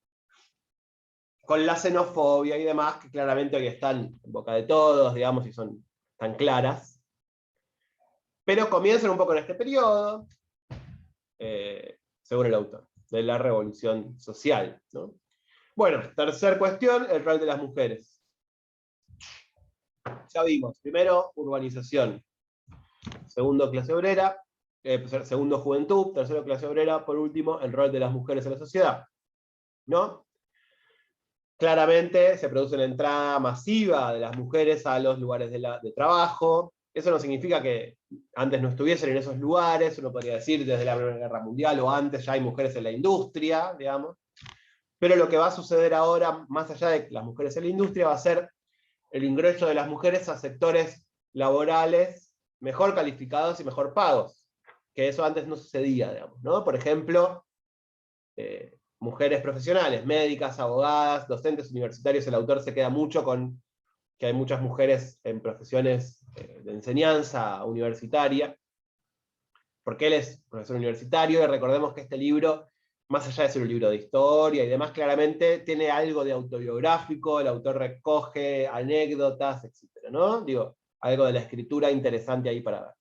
con la xenofobia y demás, que claramente hoy están en boca de todos, digamos, y son tan claras. Pero comienzan un poco en este periodo, según el autor, de la revolución social, ¿no? Bueno, tercer cuestión, el rol de las mujeres. Ya vimos, primero, urbanización. Segundo, clase obrera. Segundo, juventud. Tercero, clase obrera. Por último, el rol de las mujeres en la sociedad, ¿no? Claramente se produce una entrada masiva de las mujeres a los lugares de trabajo. Eso no significa que antes no estuviesen en esos lugares, uno podría decir desde la Primera Guerra Mundial o antes ya hay mujeres en la industria, digamos. Pero lo que va a suceder ahora, más allá de las mujeres en la industria, va a ser el ingreso de las mujeres a sectores laborales mejor calificados y mejor pagos, que eso antes no sucedía, digamos, ¿no? Por ejemplo, mujeres profesionales, médicas, abogadas, docentes universitarios. El autor se queda mucho con que hay muchas mujeres en profesiones de enseñanza universitaria, porque él es profesor universitario, y recordemos que este libro, más allá de ser un libro de historia y demás, claramente tiene algo de autobiográfico, el autor recoge anécdotas, etc., ¿no? Digo, algo de la escritura interesante ahí para ver.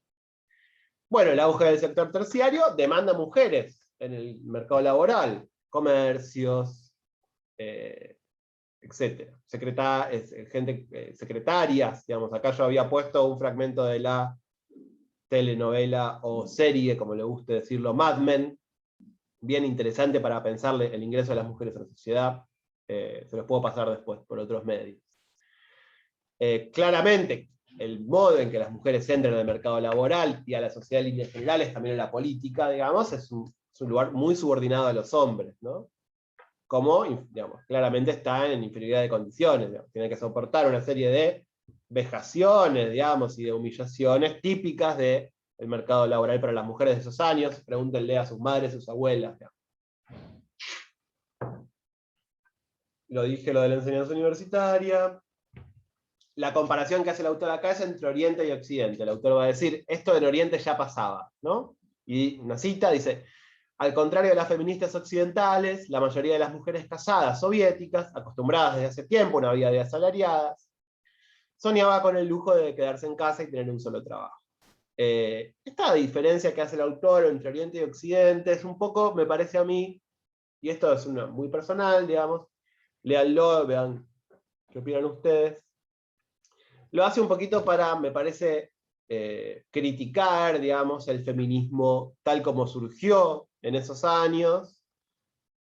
Bueno, el auge del sector terciario demanda mujeres en el mercado laboral, comercios, etc. Secretarias, digamos, acá yo había puesto un fragmento de la telenovela o serie, como le guste decirlo, Mad Men, bien interesante para pensarle el ingreso de las mujeres a la sociedad. Se los puedo pasar después por otros medios. Claramente, el modo en que las mujeres entran al mercado laboral y a la sociedad en líneas generales, también en la política, digamos, es un lugar muy subordinado a los hombres, ¿no? Como, digamos, claramente está en inferioridad de condiciones, digamos, tiene que soportar una serie de vejaciones, digamos, y de humillaciones típicas del mercado laboral para las mujeres de esos años. Pregúntenle a sus madres, a sus abuelas, digamos. Lo dije, lo de la enseñanza universitaria. La comparación que hace el autor acá es entre Oriente y Occidente. El autor va a decir, esto en Oriente ya pasaba, ¿no? Y una cita dice: al contrario de las feministas occidentales, la mayoría de las mujeres casadas soviéticas, acostumbradas desde hace tiempo a una vida de asalariadas, soñaba con el lujo de quedarse en casa y tener un solo trabajo. Esta diferencia que hace el autor entre Oriente y Occidente es un poco, me parece a mí, y esto es una muy personal, digamos, léanlo, vean qué opinan ustedes. Lo hace un poquito para, me parece, criticar, digamos, el feminismo tal como surgió en esos años,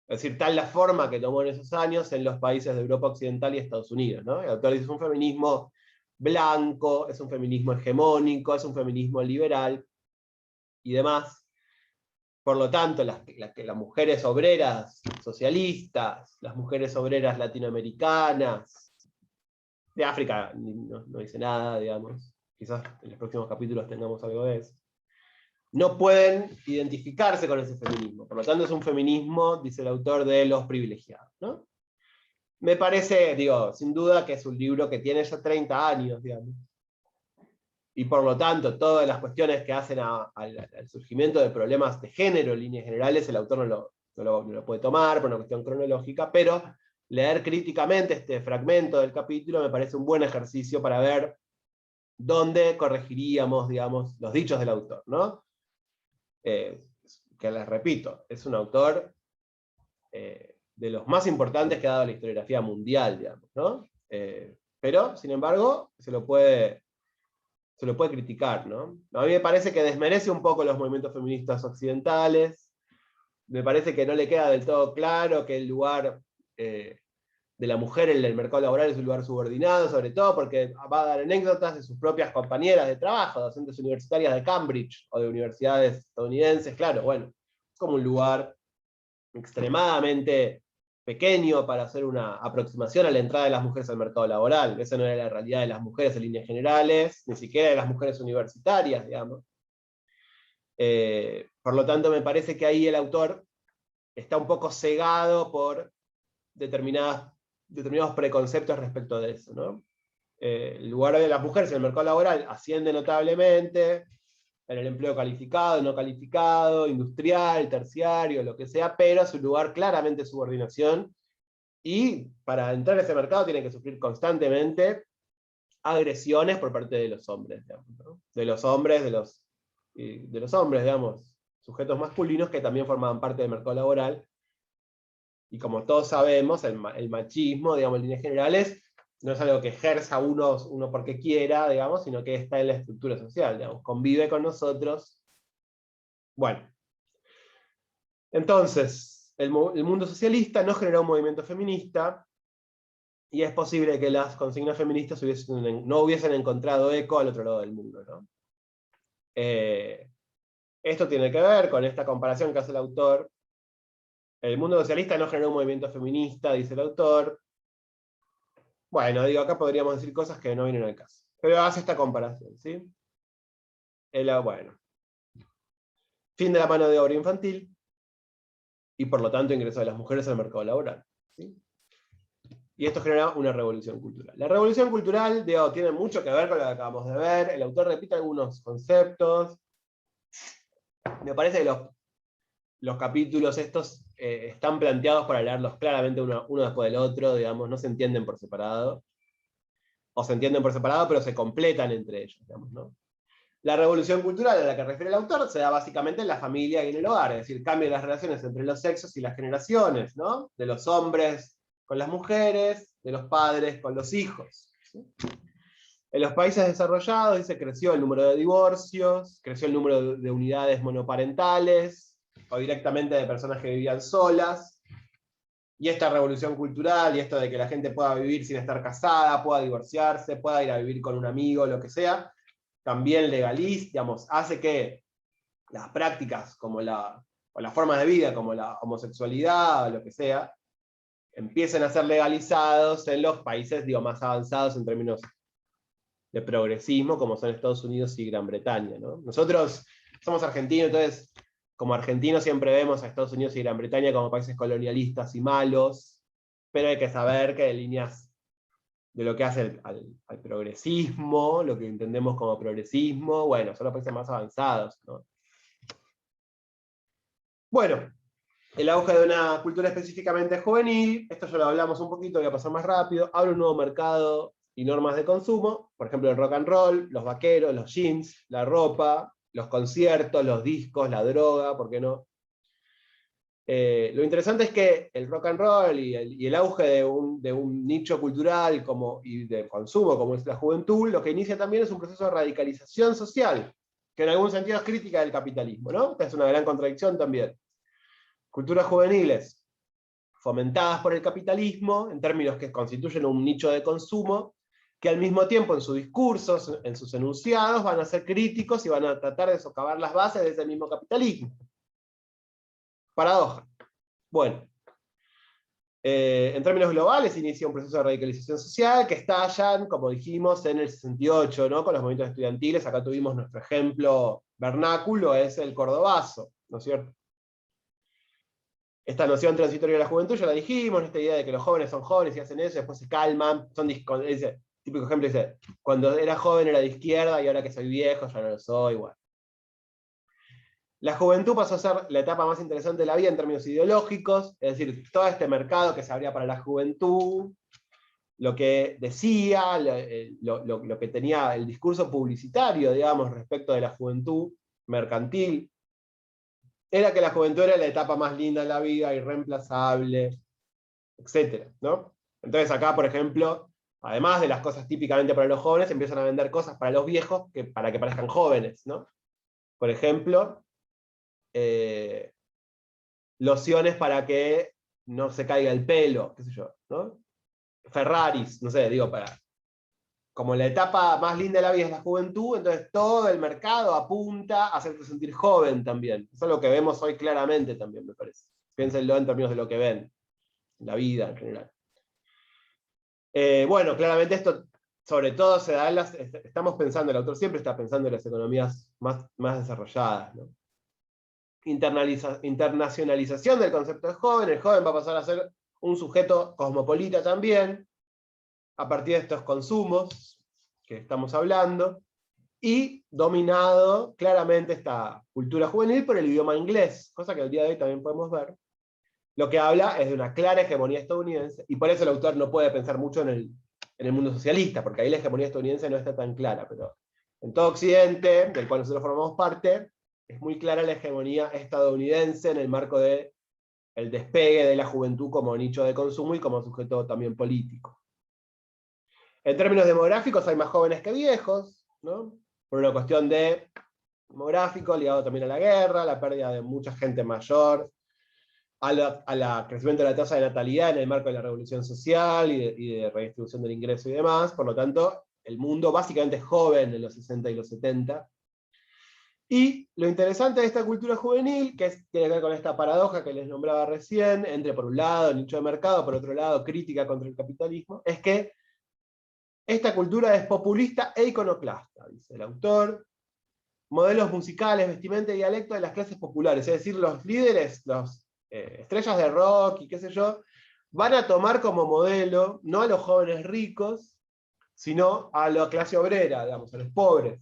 es decir, tal la forma que tomó en esos años en los países de Europa Occidental y Estados Unidos, ¿no? El autor dice: es un feminismo blanco, es un feminismo hegemónico, es un feminismo liberal y demás. Por lo tanto, las mujeres obreras socialistas, las mujeres obreras latinoamericanas, de África no dice nada, digamos, quizás en los próximos capítulos tengamos algo de eso, no pueden identificarse con ese feminismo. Por lo tanto, es un feminismo, dice el autor, de los privilegiados, ¿no? Me parece, digo, sin duda que es un libro que tiene ya 30 años, digamos. Y por lo tanto, todas las cuestiones que hacen al surgimiento de problemas de género en líneas generales, el autor no lo puede tomar por una cuestión cronológica, pero leer críticamente este fragmento del capítulo me parece un buen ejercicio para ver dónde corregiríamos, digamos, los dichos del autor, ¿no? Que les repito, es un autor de los más importantes que ha dado la historiografía mundial, digamos, ¿no? Pero, sin embargo, se lo puede criticar, ¿no? A mí me parece que desmerece un poco los movimientos feministas occidentales, me parece que no le queda del todo claro que el lugar de la mujer en el mercado laboral es un lugar subordinado, sobre todo porque va a dar anécdotas de sus propias compañeras de trabajo, docentes universitarias de Cambridge o de universidades estadounidenses, claro, bueno, es como un lugar extremadamente pequeño para hacer una aproximación a la entrada de las mujeres al mercado laboral. Esa no era la realidad de las mujeres en líneas generales, ni siquiera de las mujeres universitarias, digamos. Por lo tanto, me parece que ahí el autor está un poco cegado por determinados preconceptos respecto de eso, ¿no? El lugar de las mujeres en el mercado laboral asciende notablemente, en el empleo calificado, no calificado, industrial, terciario, lo que sea, pero su lugar claramente es subordinación, y para entrar a ese mercado tienen que sufrir constantemente agresiones por parte de los hombres, digamos, ¿no? De los hombres, digamos, sujetos masculinos que también formaban parte del mercado laboral. Y como todos sabemos, el machismo, digamos, en líneas generales, no es algo que ejerza uno porque quiera, digamos, sino que está en la estructura social, digamos, convive con nosotros. Bueno, entonces, el mundo socialista no generó un movimiento feminista, y es posible que las consignas feministas no hubiesen encontrado eco al otro lado del mundo, ¿no? Esto tiene que ver con esta comparación que hace el autor. El mundo socialista no generó un movimiento feminista, dice el autor. Bueno, digo, acá podríamos decir cosas que no vienen al caso. Pero hace esta comparación, ¿sí? Bueno, fin de la mano de obra infantil, y por lo tanto ingreso de las mujeres al mercado laboral, ¿sí? Y esto genera una revolución cultural. La revolución cultural, digo, tiene mucho que ver con lo que acabamos de ver. El autor repite algunos conceptos. Me parece que los capítulos estos están planteados para leerlos claramente uno después del otro, digamos, no se entienden por separado. O se entienden por separado, pero se completan entre ellos, digamos, ¿no? La revolución cultural a la que refiere el autor se da básicamente en la familia y en el hogar, es decir, cambio de las relaciones entre los sexos y las generaciones, ¿no? De los hombres con las mujeres, de los padres con los hijos, ¿sí? En los países desarrollados, dice, creció el número de divorcios, creció el número de unidades monoparentales, o directamente de personas que vivían solas, y esta revolución cultural, y esto de que la gente pueda vivir sin estar casada, pueda divorciarse, pueda ir a vivir con un amigo, lo que sea, también legaliza, digamos, hace que las prácticas o las formas de vida, como la homosexualidad, o lo que sea, empiecen a ser legalizados en los países, digo, más avanzados en términos de progresismo, como son Estados Unidos y Gran Bretaña, ¿no? Nosotros somos argentinos, entonces, como argentinos siempre vemos a Estados Unidos y Gran Bretaña como países colonialistas y malos, pero hay que saber que hay líneas de lo que hace al progresismo, lo que entendemos como progresismo, bueno, son los países más avanzados, ¿no? Bueno, el auge de una cultura específicamente juvenil, esto ya lo hablamos un poquito, voy a pasar más rápido, abre un nuevo mercado y normas de consumo, por ejemplo el rock and roll, los vaqueros, los jeans, la ropa, los conciertos, los discos, la droga, ¿por qué no? Lo interesante es que el rock and roll y el auge de un nicho cultural y de consumo como es la juventud, lo que inicia también es un proceso de radicalización social, que en algún sentido es crítica del capitalismo, ¿no? Esta es una gran contradicción también. Culturas juveniles fomentadas por el capitalismo, en términos que constituyen un nicho de consumo, que al mismo tiempo en sus discursos, en sus enunciados, van a ser críticos y van a tratar de socavar las bases de ese mismo capitalismo. Paradoja. Bueno, en términos globales inicia un proceso de radicalización social que estallan, como dijimos, en el 68, ¿no? Con los movimientos estudiantiles. Acá tuvimos nuestro ejemplo vernáculo, es el cordobazo, ¿no es cierto? Esta noción transitoria de la juventud ya la dijimos, esta idea de que los jóvenes son jóvenes y hacen eso, después se calman, ese típico ejemplo dice, cuando era joven era de izquierda y ahora que soy viejo ya no lo soy, bueno. La juventud pasó a ser la etapa más interesante de la vida en términos ideológicos, es decir, todo este mercado que se abría para la juventud, lo que decía, lo que tenía el discurso publicitario, digamos, respecto de la juventud mercantil, era que la juventud era la etapa más linda de la vida, irreemplazable, etcétera, ¿no? Entonces acá, por ejemplo, además de las cosas típicamente para los jóvenes, empiezan a vender cosas para los viejos para que parezcan jóvenes, ¿no? Por ejemplo, lociones para que no se caiga el pelo, qué sé yo, ¿no? Ferraris, no sé, digo, como la etapa más linda de la vida es la juventud, entonces todo el mercado apunta a hacerte sentir joven también. Eso es lo que vemos hoy claramente también, me parece. Piénsenlo en términos de lo que ven, la vida en general. Bueno, claramente esto sobre todo se da en estamos pensando, el autor siempre está pensando en las economías más desarrolladas, ¿no? Internacionalización del concepto de joven, el joven va a pasar a ser un sujeto cosmopolita también, a partir de estos consumos que estamos hablando, y dominado claramente esta cultura juvenil por el idioma inglés, cosa que al día de hoy también podemos ver. Lo que habla es de una clara hegemonía estadounidense, y por eso el autor no puede pensar mucho en el mundo socialista, porque ahí la hegemonía estadounidense no está tan clara, pero en todo Occidente, del cual nosotros formamos parte, es muy clara la hegemonía estadounidense en el marco del despegue de la juventud como nicho de consumo y como sujeto también político. En términos demográficos hay más jóvenes que viejos, ¿no? Por una cuestión de demográfico ligado también a la guerra, la pérdida de mucha gente mayor, al crecimiento de la tasa de natalidad en el marco de la revolución social y de redistribución del ingreso y demás. Por lo tanto, el mundo básicamente es joven en los 60 y los 70. Y lo interesante de esta cultura juvenil, que tiene que ver con esta paradoja que les nombraba recién, entre por un lado nicho de mercado, por otro lado crítica contra el capitalismo, es que esta cultura es populista e iconoclasta, dice el autor. Modelos musicales, vestimenta y dialecto de las clases populares, es decir, los líderes, los estrellas de rock y qué sé yo, van a tomar como modelo, no a los jóvenes ricos, sino a la clase obrera, digamos, a los pobres.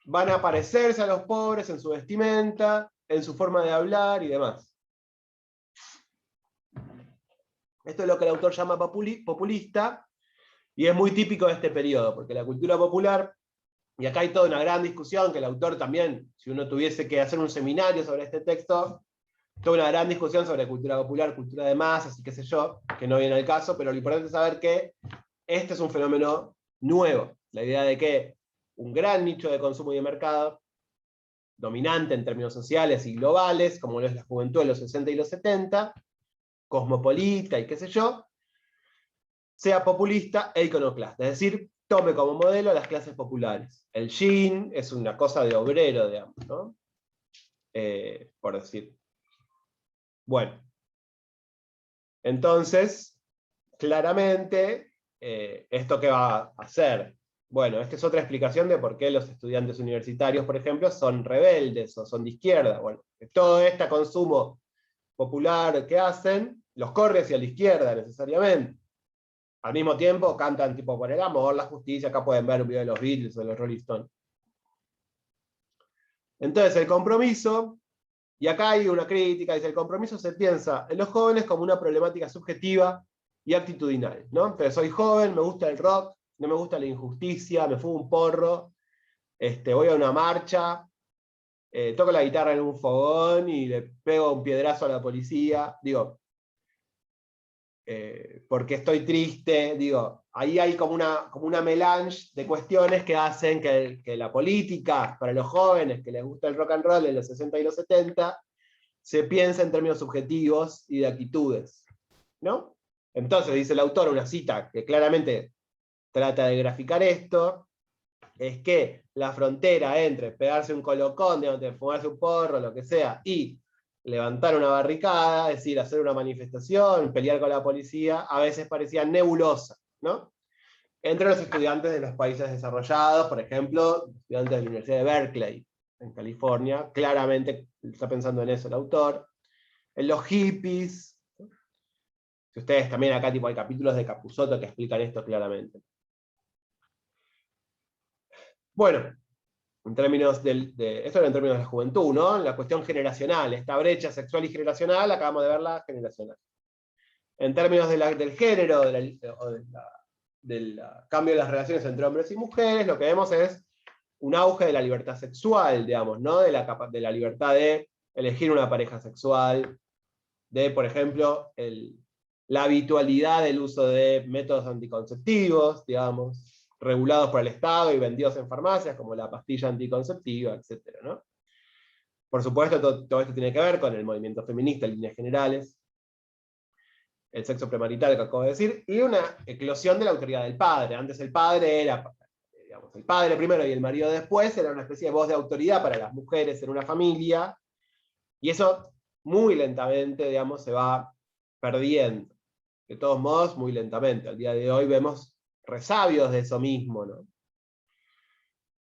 Van a parecerse a los pobres en su vestimenta, en su forma de hablar y demás. Esto es lo que el autor llama populista, y es muy típico de este periodo, porque la cultura popular, y acá hay toda una gran discusión, que el autor también, si uno tuviese que hacer un seminario sobre este texto, toda una gran discusión sobre cultura popular, cultura de masas y qué sé yo, que no viene al caso, pero lo importante es saber que este es un fenómeno nuevo. La idea de que un gran nicho de consumo y de mercado, dominante en términos sociales y globales, como lo es la juventud en los 60 y los 70, cosmopolita y qué sé yo, sea populista e iconoclasta, es decir, tome como modelo a las clases populares. El jean es una cosa de obrero, digamos, ¿no? Por decir. Bueno, entonces, claramente, ¿esto qué va a hacer? Bueno, esta es otra explicación de por qué los estudiantes universitarios, por ejemplo, son rebeldes o son de izquierda. Bueno, todo este consumo popular que hacen, los corre hacia la izquierda necesariamente. Al mismo tiempo cantan tipo por el amor, la justicia, acá pueden ver un video de los Beatles o de los Rolling Stones. Entonces el compromiso, y acá hay una crítica, dice el compromiso se piensa en los jóvenes como una problemática subjetiva y actitudinal, ¿no? Entonces soy joven, me gusta el rock, no me gusta la injusticia, me fumo un porro, voy a una marcha, toco la guitarra en un fogón y le pego un piedrazo a la policía, digo, porque estoy triste, digo, ahí hay como una melange de cuestiones que hacen que la política, para los jóvenes que les gusta el rock and roll en los 60 y los 70, se piensa en términos subjetivos y de actitudes, ¿no? Entonces, dice el autor, una cita que claramente trata de graficar esto, es que la frontera entre pegarse un colocón, de fumarse un porro, lo que sea, y levantar una barricada, es decir, hacer una manifestación, pelear con la policía, a veces parecía nebulosa, ¿no? Entre los estudiantes de los países desarrollados, por ejemplo, estudiantes de la Universidad de Berkeley, en California, claramente está pensando en eso el autor. En los hippies, si ustedes también acá tipo, hay capítulos de Capusotto que explican esto claramente. Bueno, en términos esto era en términos de la juventud, ¿no? La cuestión generacional, esta brecha sexual y generacional, acabamos de verla generacional. En términos del género, del cambio de las relaciones entre hombres y mujeres, lo que vemos es un auge de la libertad sexual, digamos, ¿no? De la libertad de elegir una pareja sexual, de, por ejemplo, la habitualidad del uso de métodos anticonceptivos, digamos, regulados por el Estado y vendidos en farmacias, como la pastilla anticonceptiva, etc., ¿no? Por supuesto, todo esto tiene que ver con el movimiento feminista en líneas generales. el sexo premarital que acabo de decir, y una eclosión de la autoridad del padre. Antes el padre era, digamos, el padre primero y el marido después, era una especie de voz de autoridad para las mujeres en una familia, y eso muy lentamente, digamos, se va perdiendo. De todos modos, muy lentamente. Al día de hoy vemos resabios de eso mismo, ¿no?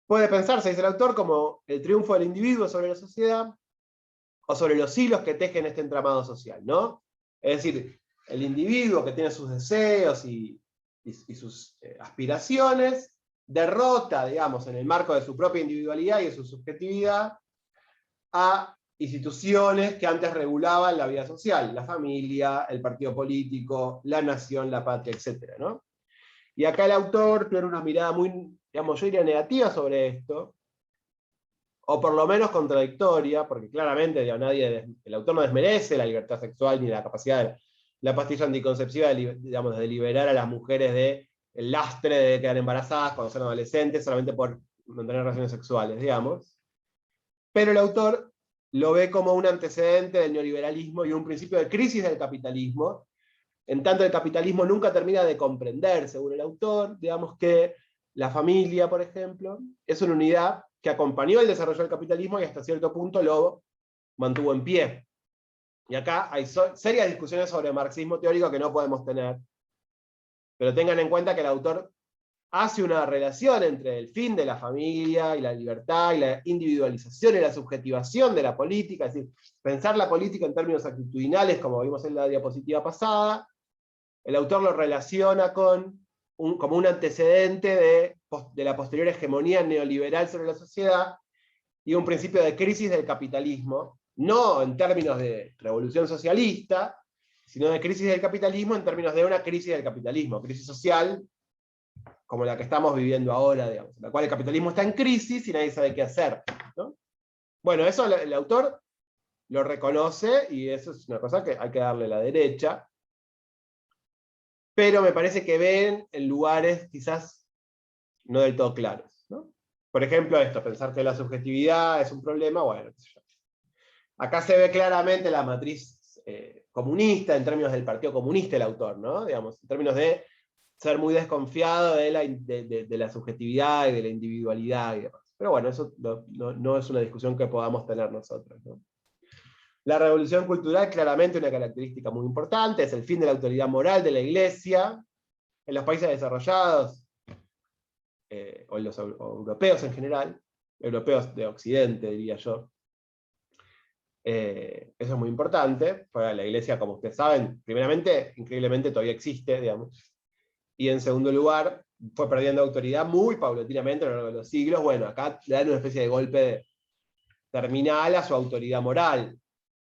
Puede pensarse, dice el autor, como el triunfo del individuo sobre la sociedad, o sobre los hilos que tejen este entramado social, ¿no? Es decir, el individuo que tiene sus deseos y sus aspiraciones, derrota, digamos, en el marco de su propia individualidad y de su subjetividad, a instituciones que antes regulaban la vida social, la familia, el partido político, la nación, la patria, etc., ¿no? Y acá el autor tiene una mirada muy, digamos, yo diría negativa sobre esto, o por lo menos contradictoria, porque claramente el autor no desmerece la libertad sexual ni la capacidad de la pastilla anticonceptiva digamos, de liberar a las mujeres del lastre de quedar embarazadas cuando son adolescentes solamente por mantener relaciones sexuales, digamos. Pero el autor lo ve como un antecedente del neoliberalismo y un principio de crisis del capitalismo, en tanto el capitalismo nunca termina de comprender, según el autor, digamos que la familia, por ejemplo, es una unidad que acompañó el desarrollo del capitalismo y hasta cierto punto lo mantuvo en pie. Y acá hay serias discusiones sobre marxismo teórico que no podemos tener, pero tengan en cuenta que el autor hace una relación entre el fin de la familia y la libertad y la individualización y la subjetivación de la política, es decir, pensar la política en términos actitudinales, como vimos en la diapositiva pasada. El autor lo relaciona con como un antecedente de la posterior hegemonía neoliberal sobre la sociedad y un principio de crisis del capitalismo, no en términos de revolución socialista, sino de crisis del capitalismo en términos de una crisis del capitalismo, crisis social como la que estamos viviendo ahora, digamos, en la cual el capitalismo está en crisis y nadie sabe qué hacer, ¿no? Bueno, eso el autor lo reconoce y eso es una cosa que hay que darle la derecha, pero me parece que ven en lugares quizás no del todo claros, ¿no? Por ejemplo, esto, pensar que la subjetividad es un problema, bueno, acá se ve claramente la matriz comunista en términos del Partido Comunista el autor, ¿no? Digamos, en términos de ser muy desconfiado de la subjetividad y de la individualidad y demás. Pero bueno, eso no es una discusión que podamos tener nosotros, ¿no? La revolución cultural, claramente una característica muy importante, es el fin de la autoridad moral de la Iglesia. En los países desarrollados, o en los europeos en general, europeos de Occidente, diría yo, eso es muy importante, porque la Iglesia, como ustedes saben, primeramente, increíblemente todavía existe, digamos, y en segundo lugar, fue perdiendo autoridad muy paulatinamente a lo largo de los siglos. Bueno, acá le dan una especie de golpe terminal a su autoridad moral,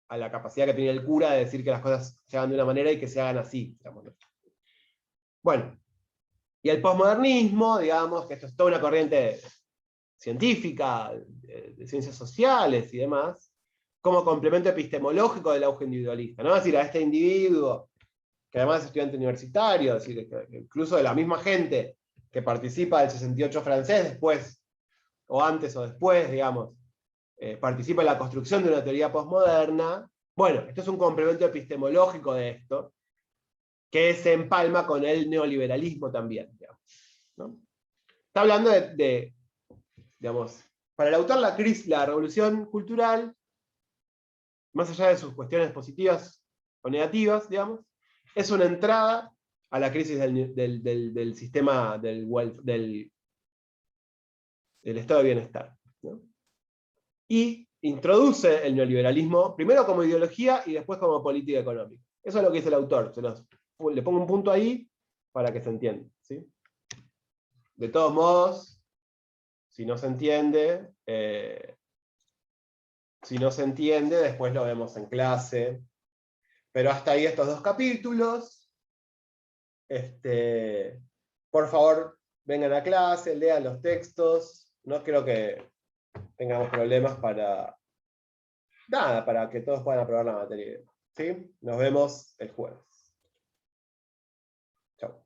a la capacidad que tenía el cura de decir que las cosas se hagan de una manera y que se hagan así, digamos. Bueno, y el posmodernismo, digamos, que esto es toda una corriente científica, de ciencias sociales y demás, como complemento epistemológico del auge individualista, ¿no? Es decir, a este individuo, que además es estudiante universitario, es decir, que incluso de la misma gente que participa del 68 francés después, o antes o después, digamos, participa en la construcción de una teoría postmoderna. Bueno, esto es un complemento epistemológico de esto, que se empalma con el neoliberalismo también, digamos, ¿no? Está hablando digamos, para el autor la revolución cultural, más allá de sus cuestiones positivas o negativas, digamos, es una entrada a la crisis del sistema del estado de bienestar, ¿no? Y introduce el neoliberalismo, primero como ideología y después como política económica. Eso es lo que dice el autor. Le pongo un punto ahí para que se entienda, ¿sí? De todos modos, si no se entiende, después lo vemos en clase. Pero hasta ahí estos dos capítulos. Por favor, vengan a clase, lean los textos. No creo que tengamos problemas para que todos puedan aprobar la materia. ¿Sí? Nos vemos el jueves. Chao.